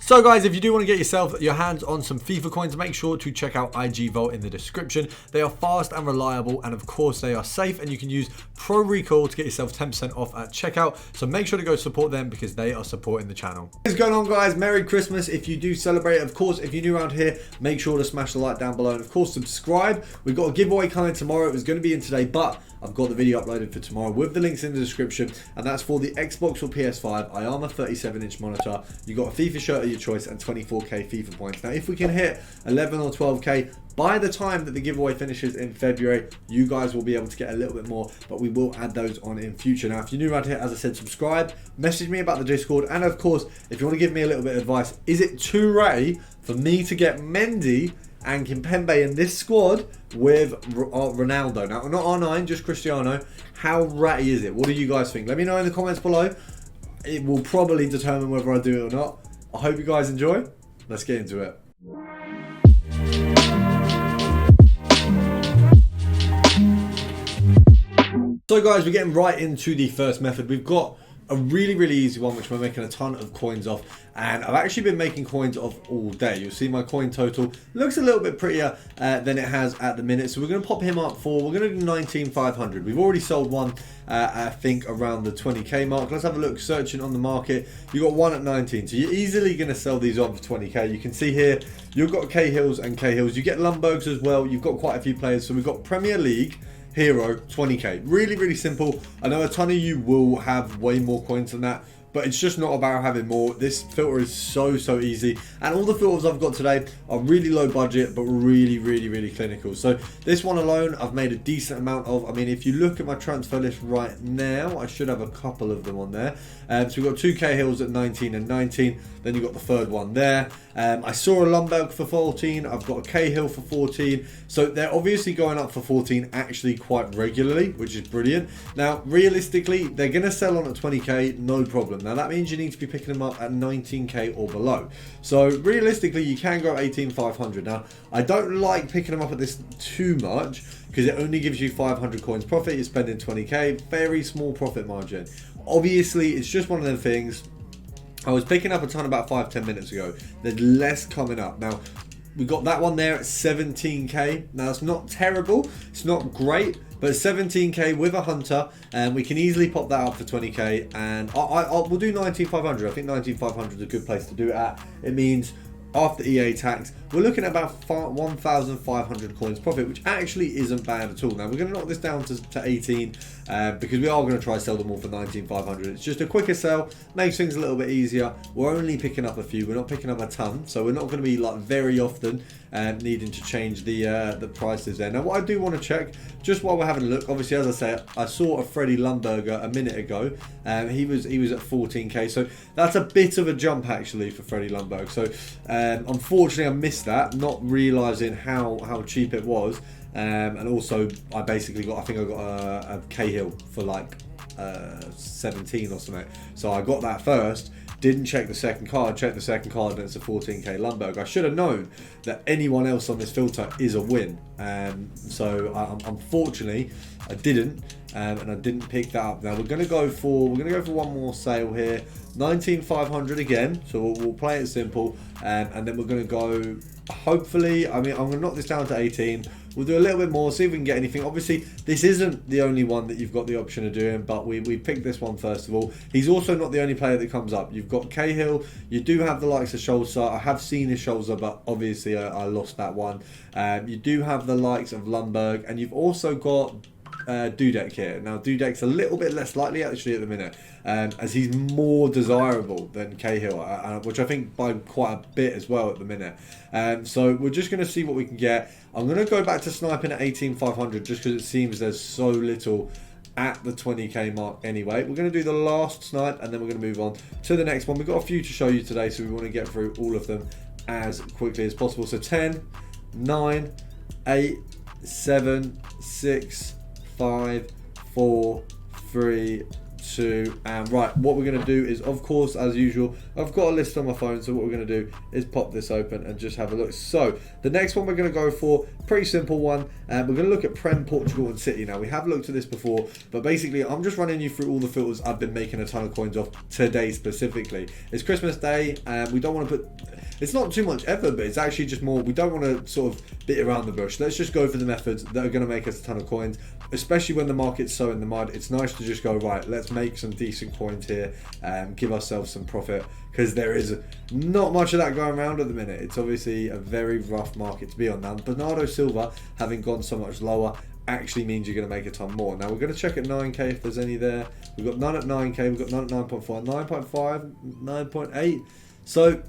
So guys, if you do want to get yourself your hands on some FIFA coins, make sure to check out IG Vault in the description. They are fast and reliable, and of course they are safe, and you can use Pro Recall to get yourself 10% off at checkout. So make sure to go support them because they are supporting the channel. What's going on, guys? Merry Christmas if you do celebrate. Of course, if you're new around here, make sure to smash the like down below, and of course subscribe. We've got a giveaway coming tomorrow. It was going to be in today, but I've got the video uploaded for tomorrow with the links in the description, and that's for the Xbox or PS5 IAMA 37-inch monitor. You got a FIFA shirt of your choice and 24k FIFA points. Now, if we can hit 11 or 12k by the time that the giveaway finishes in February, you guys will be able to get a little bit more, but we will add those on in future. Now, if you're new around here, as I said, subscribe, message me about the Discord, and of course, if you want to give me a little bit of advice, is it too rare for me to get Mendy and Kimpembe in this squad with Ronaldo? Now, not R9, just Cristiano. How ratty is it? What do you guys think? Let me know in the comments below. It will probably determine whether I do it or not. I hope you guys enjoy. Let's get into it. So guys, we're getting right into the first method. We've got a really easy one which we're making a ton of coins off, and I've actually been making coins off all day. You'll see my coin total looks a little bit prettier than it has at the minute, so we're going to pop him up for, we're going to do 19,500. We've already sold one I think around the 20k mark. Let's have a look, searching on the market. You got one at 19, so you're easily going to sell these on for 20k. You can see here you've got Cahills and Cahills, you get Lundbergs as well. You've got quite a few players, so we've got Premier League Hero 20k. Really simple. I know a ton of you will have way more coins than that, but it's just not about having more. This filter is so easy, and all the filters I've got today are really low budget but really clinical. So this one alone I've made a decent amount of. I mean, if you look at my transfer list right now, I should have a couple of them on there. So we've got 2k Hills at 19 and 19, then you've got the third one there. I saw a Lundberg for 14, I've got a Cahill for 14, so they're obviously going up for 14 actually quite regularly, which is brilliant. Now realistically they're going to sell on at 20k, no problem. Now that means you need to be picking them up at 19k or below, so realistically you can go 18,500. Now I don't like picking them up at this too much because it only gives you 500 coins profit. You're spending 20k, very small profit margin. Obviously it's just one of them things. I was picking up a ton about 5-10 minutes ago. There's less coming up. Now, we got that one there at 17k. Now, it's not terrible. It's not great, but 17k with a hunter, and we can easily pop that up for 20k. And we'll do 19,500. I think 19,500 is a good place to do it at. It means after EA tax, we're looking at about 1,500 coins profit, which actually isn't bad at all. Now, we're going to knock this down to 18 because we are going to try to sell them all for 19,500. It's just a quicker sell, makes things a little bit easier. We're only picking up a few, we're not picking up a ton, so we're not going to be like very often needing to change the prices there. Now, what I do want to check, just while we're having a look, obviously, as I said, I saw a Freddie Lundberger a minute ago. He was at 14k, so that's a bit of a jump actually for Freddie Lundberg. So unfortunately I missed that, not realizing how cheap it was. And also I basically got, I think I got a Cahill for like 17 or something, so I got that first, didn't check the second card, checked the second card, and it's a 14k Lundberg. I should have known that anyone else on this filter is a win, so unfortunately I didn't, and I didn't pick that up. Now we're gonna go for one more sale here, 19,500 again, so we'll play it simple, and then we're gonna go, hopefully, I mean, I'm gonna knock this down to 18. We'll do a little bit more, see if we can get anything. Obviously, this isn't the only one that you've got the option of doing, but we picked this one first of all. He's also not the only player that comes up. You've got Cahill, you do have the likes of Scholzer. I have seen his Scholzer, but obviously I lost that one. You do have the likes of Lundberg, and you've also got Dudek here. Now Dudek's a little bit less likely actually at the minute, as he's more desirable than Cahill, which I think by quite a bit as well at the minute. So we're just going to see what we can get. I'm going to go back to sniping at 18,500 just because it seems there's so little at the 20k mark anyway. We're going to do the last snipe and then we're going to move on to the next one. We've got a few to show you today, so we want to get through all of them as quickly as possible. So 10, 9, 8, 7, 6, 5, 4, 3, 2, and right, what we're going to do is, of course, as usual, I've got a list on my phone, so what we're going to do is pop this open and just have a look. So the next one we're going to go for, pretty simple one, and we're going to look at Prem, Portugal and City. Now we have looked at this before, but basically I'm just running you through all the filters I've been making a ton of coins off today specifically. It's Christmas Day, and we don't want to put, it's not too much effort, but it's actually just more, we don't want to sort of beat around the bush. Let's just go for the methods that are going to make us a ton of coins, especially when the market's so in the mud. It's nice to just go, right, let's make some decent coins here and give ourselves some profit, because there is not much of that going around at the minute. It's obviously a very rough market to be on. Now, Bernardo Silva having gone so much lower actually means you're going to make a ton more. Now we're going to check at 9k if there's any there. We've got none at 9k, we've got none at 9.4, 9.5, 9.8. So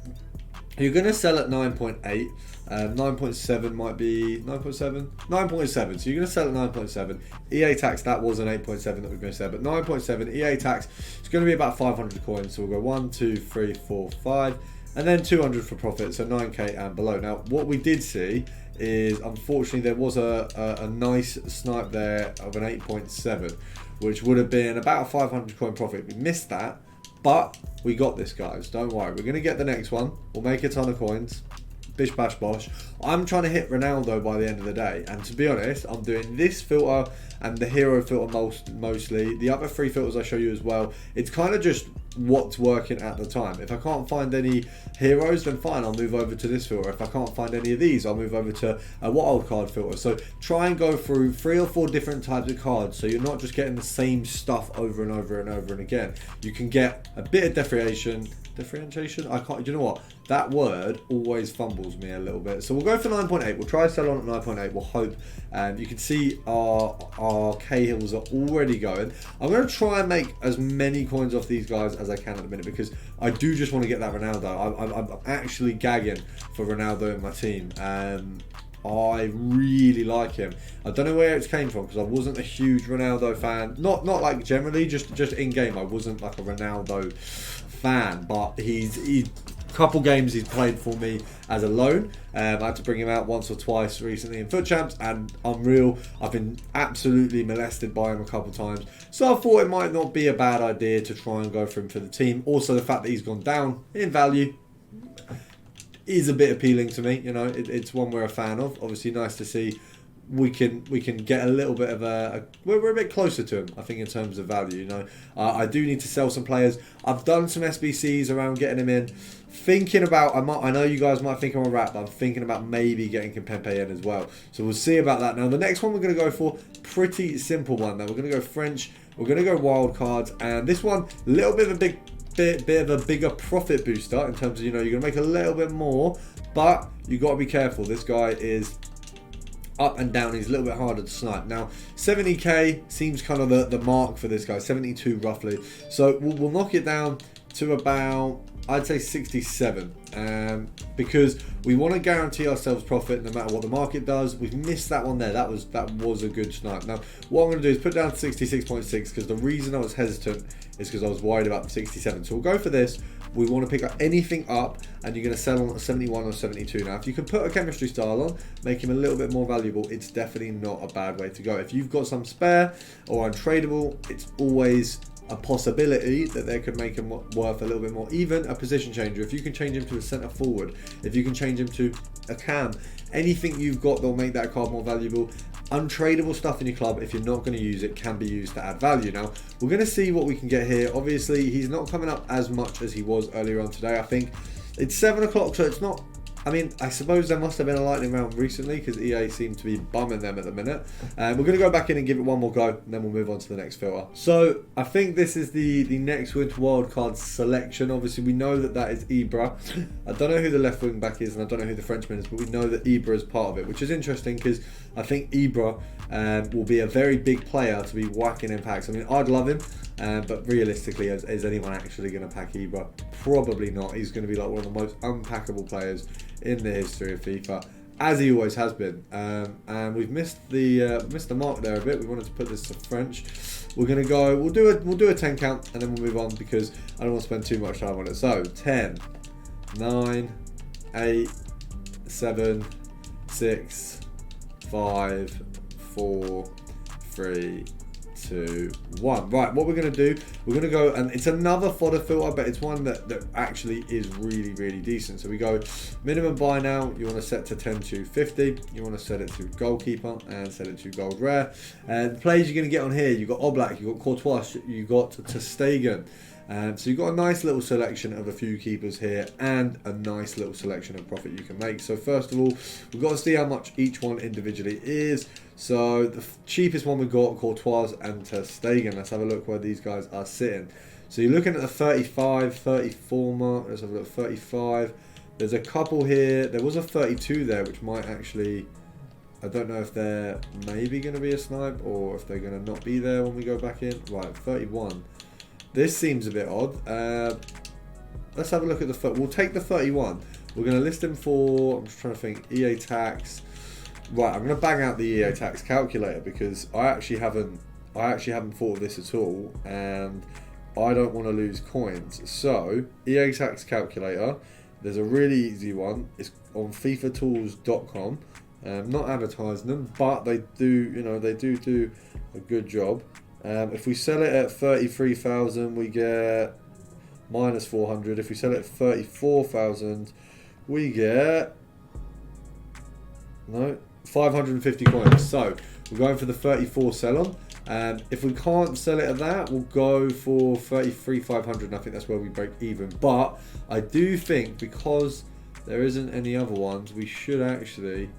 you're going to sell at 9.8. 9.7 might be 9.7. 9.7. So you're going to sell at 9.7. EA tax, that was an 8.7 that we're going to sell, but 9.7 EA tax, it's going to be about 500 coins. So we'll go 1, 2, 3, 4, 5, and then 200 for profit. So 9k and below. Now what we did see is, unfortunately, there was a nice snipe there of an 8.7, which would have been about a 500 coin profit. We missed that, but we got this, guys. Don't worry. We're going to get the next one. We'll make a ton of coins. Bish bash bosh. I'm trying to hit Ronaldo by the end of the day, and to be honest, I'm doing this filter and the hero filter mostly. The other 3 filters I show you as well, it's kind of just what's working at the time. If I can't find any heroes, then fine, I'll move over to this filter. If I can't find any of these, I'll move over to a wild card filter. So try and go through 3 or 4 different types of cards, so you're not just getting the same stuff over and over and over and again. You can get a bit of differentiation. I can't, you know what, that word always fumbles me a little bit. So we'll go for 9.8. We'll try sell on at 9.8. We'll hope. And you can see our K hills are already going. I'm going to try and make as many coins off these guys as I can at the minute, because I do just want to get that Ronaldo. I'm actually gagging for Ronaldo in my team. I really like him. I don't know where it came from, because I wasn't a huge Ronaldo fan. Not like generally, just in game. I wasn't like a Ronaldo fan, but he's couple games he's played for me as a loan. I had to bring him out once or twice recently in Foot Champs, and unreal. I've been absolutely molested by him a couple times, so I thought it might not be a bad idea to try and go for him for the team. Also, the fact that he's gone down in value is a bit appealing to me. You know, it's one we're a fan of. Obviously, nice to see we can get a little bit of we're a bit closer to him, I think, in terms of value. You know, I do need to sell some players. I've done some SBCs around getting him in. Thinking about, I know you guys might think I'm a rat, but I'm thinking about maybe getting Kimpembe in as well. So we'll see about that. Now the next one we're going to go for, pretty simple one. Now we're going to go French. We're going to go wild cards, and this one a little bit of a bit of a bigger profit booster in terms of, you know, you're going to make a little bit more, but you got to be careful. This guy is up and down. He's a little bit harder to snipe. Now 70k seems kind of the mark for this guy, 72 roughly. So we'll knock it down to about, I'd say 67, because we want to guarantee ourselves profit no matter what the market does. We've missed that one there. That was a good snipe. Now what I'm going to do is put it down to 66.6, because the reason I was hesitant is because I was worried about the 67. So we'll go for this. We want to pick up anything up, and you're going to sell on a 71 or 72. Now, if you can put a chemistry style on, make him a little bit more valuable, it's definitely not a bad way to go. If you've got some spare or untradeable, it's always a possibility that they could make him worth a little bit more. Even a position changer, if you can change him to a centre forward, if you can change him to a cam, anything you've got that'll make that card more valuable. Untradeable stuff in your club, if you're not going to use it, can be used to add value. Now we're going to see what we can get here. Obviously he's not coming up as much as he was earlier on today. I think it's 7 o'clock, so it's not, I mean, I suppose there must have been a lightning round recently, because EA seemed to be bumming them at the minute. We're going to go back in and give it one more go, and then we'll move on to the next filter. So I think this is the next winter wildcard selection. Obviously we know that is Ibra. I don't know who the left wing back is, and I don't know who the Frenchman is, but we know that Ibra is part of it, which is interesting, because I think Ibra will be a very big player to be whacking in packs. I mean, I'd love him, but realistically, is anyone actually going to pack Ibra? Probably not. He's going to be like one of the most unpackable players in the history of FIFA, as he always has been. And we've missed the mark there a bit. We wanted to put this to French. We're going to go, we'll do a 10 count, and then we'll move on, because I don't want to spend too much time on it. So 10, 9, 8, 7, 6, 5, 4, 3, 2, 1. Right, what we're going to do, we're going to go, and it's another fodder filter, but it's one that actually is really, really decent. So we go minimum buy now, you want to set to 10 to 50, you want to set it to Goalkeeper and set it to Gold Rare. And the players you're going to get on here, you've got Oblak, you've got Courtois, you've got ter Stegen. So you've got a nice little selection of a few keepers here and a nice little selection of profit you can make. So first of all, we've got to see how much each one individually is. So the cheapest one we've got, Courtois and ter Stegen. Let's have a look where these guys are sitting. So you're looking at the 35, 34 mark. Let's have a look, 35. There's a couple here. There was a 32 there, which might actually... I don't know if they're maybe going to be a snipe or if they're going to not be there when we go back in. Right, 31. This seems a bit odd. Let's have a look at the... We'll take the 31. We're going to list him for... I'm just trying to think. EA tax. Right, I'm going to bang out the EA tax calculator because I actually haven't thought of this at all, and I don't want to lose coins. So EA tax calculator. There's a really easy one. It's on FIFAtools.com. Not advertising them, but they do. They do a good job. If we sell it at 33,000, we get minus 400. If we sell it at 34,000, we get 550 coins. So we're going for the 34 sell on. If we can't sell it at that, we'll go for 33,500. And I think that's where we break even. But I do think because there isn't any other ones, we should actually.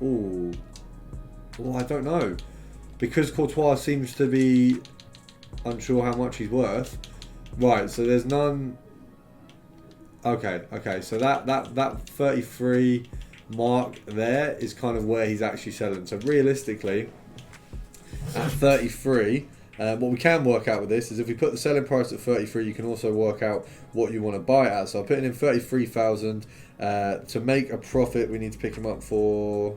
Oh, I don't know. Because Courtois seems to be unsure how much he's worth. Right, so there's none. Okay. So that 33 mark there is kind of where he's actually selling. So realistically, at 33, what we can work out with this is if we put the selling price at 33, you can also work out what you want to buy it at. So I'm putting in 33,000. To make a profit, we need to pick him up for...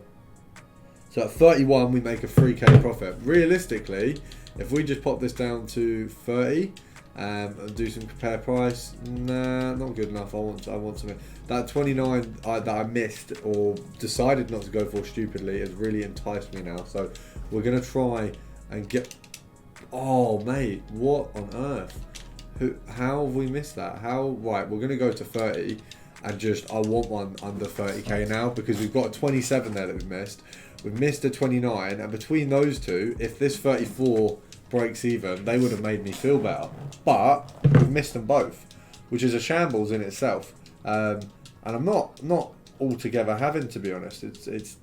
So at 31, we make a 3k profit. Realistically, if we just pop this down to 30 and do some compare price, nah, not good enough. I want something. That 29 that I missed or decided not to go for stupidly has really enticed me now. So we're gonna try and get. Oh mate, what on earth? How have we missed that? Right, we're gonna go to 30 and I want one under 30k now because we've got a 27 there that we've missed. We've missed a 29, and between those two, if this 34 breaks even, they would have made me feel better. But we've missed them both, which is a shambles in itself. And I'm not altogether having, to be honest. It's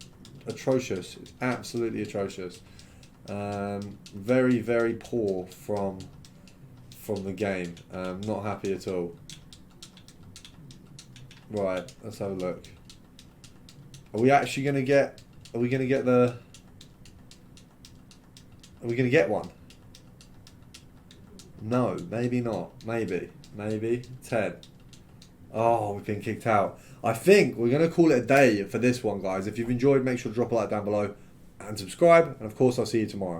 atrocious. It's absolutely atrocious. Very, very poor from the game. Not happy at all. Right, let's have a look. Are we actually going to get... Are we going to get one? No, maybe not. Maybe 10. Oh, we've been kicked out. I think we're going to call it a day for this one, guys. If you've enjoyed, make sure to drop a like down below and subscribe. And of course, I'll see you tomorrow.